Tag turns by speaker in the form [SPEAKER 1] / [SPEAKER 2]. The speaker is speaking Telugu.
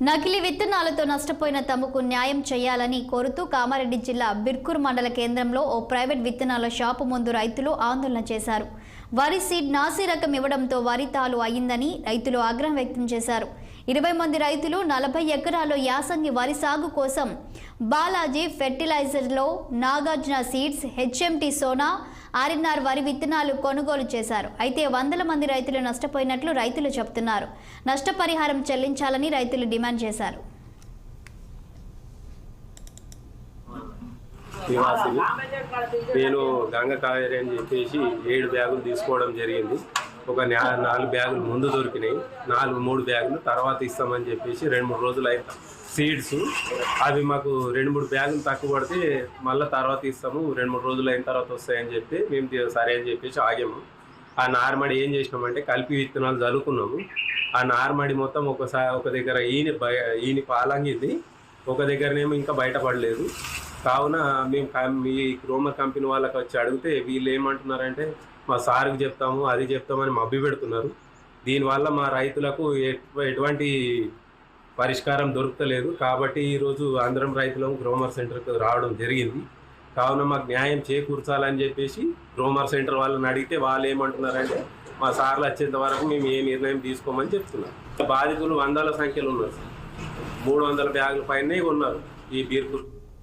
[SPEAKER 1] నకిలీ విత్తనాలతో నష్టపోయిన తమకు న్యాయం చేయాలని కోరుతూ కామారెడ్డి జిల్లా బిర్కూర్ మండల కేంద్రంలో ఓ ప్రైవేట్ విత్తనాల షాపు ముందు రైతులు ఆందోళన చేశారు. వరి సీడ్ నాసి రకం ఇవ్వడంతో వరి తాలు అయ్యిందని రైతులు ఆగ్రహం వ్యక్తం చేశారు. 20 మంది రైతులు 40 ఎకరాల్లో యాసంగి వరి సాగు కోసం బాలాజీ ఫెర్టిలైజర్లో Nagarjuna seeds, HMT Sona, RNR వరి విత్తనాలు కొనుగోలు చేశారు. అయితే వందల మంది రైతులు నష్టపోయినట్లు రైతులు చెబుతున్నారు. నష్టపరిహారం చెల్లించాలని రైతులు డిమాండ్ చేశారు.
[SPEAKER 2] నేను గంగ కావేరి అని చెప్పేసి 7 బ్యాగులు తీసుకోవడం జరిగింది. ఒక 4 బ్యాగులు ముందు దొరికినాయి, 3 బ్యాగులు తర్వాత ఇస్తామని చెప్పేసి 2-3 రోజులు అయితే సీడ్స్ అవి మాకు 2-3 బ్యాగులు తక్కువ పడితే మళ్ళీ తర్వాత ఇస్తాము, 2-3 రోజులు అయిన తర్వాత వస్తాయని చెప్పి మేము సరే అని చెప్పేసి ఆగాము. ఆ నార్మడి ఏం చేసినామంటే కలిపి విత్తనాలు చల్లుకున్నాము. ఆ నార్మడి మొత్తం ఒక దగ్గర ఈయన పాలంగింది, ఒక దగ్గరనేమో ఇంకా బయటపడలేదు. కావున మేము మీ రోమర్ కంపెనీ వాళ్ళకి వచ్చి అడిగితే వీళ్ళు ఏమంటున్నారంటే మా సార్కి చెప్తాము, అది చెప్తామని మభ్య పెడుతున్నారు. దీనివల్ల మా రైతులకు ఎటువంటి పరిష్కారం దొరుకుతలేదు. కాబట్టి ఈరోజు అందరం రైతులం గ్రోమర్ సెంటర్కి రావడం జరిగింది. కావున మాకు న్యాయం చేకూర్చాలని చెప్పేసి గ్రోమర్ సెంటర్ వాళ్ళని అడిగితే వాళ్ళు ఏమంటున్నారంటే మా సార్లు వచ్చేంత వరకు మేము ఏ నిర్ణయం తీసుకోమని చెప్తున్నారు. బాధితులు వందల సంఖ్యలో ఉన్నారు, 300 బ్యాగుల పైనే ఉన్నారు ఈ బీర్కూర్.